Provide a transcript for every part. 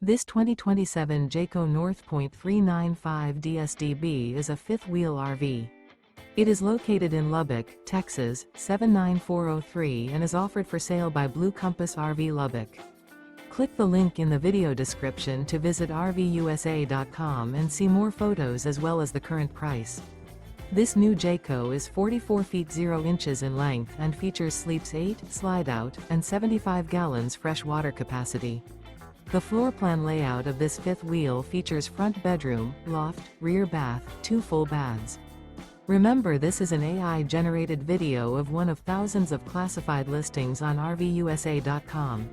This 2027 Jayco North Point 395 DSDB is a fifth-wheel RV. It is located in Lubbock, Texas, 79403 and is offered for sale by Blue Compass RV Lubbock. Click the link in the video description to visit RVUSA.com and see more photos as well as the current price. This new Jayco is 44 feet 0 inches in length and features sleeps 8, slide-out, and 75 gallons fresh water capacity. The floor plan layout of this fifth wheel features front bedroom, loft, rear bath, 2 full baths. Remember, this is an AI-generated video of one of thousands of classified listings on RVUSA.com.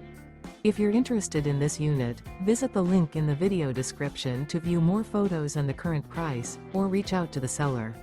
If you're interested in this unit, visit the link in the video description to view more photos and the current price, or reach out to the seller.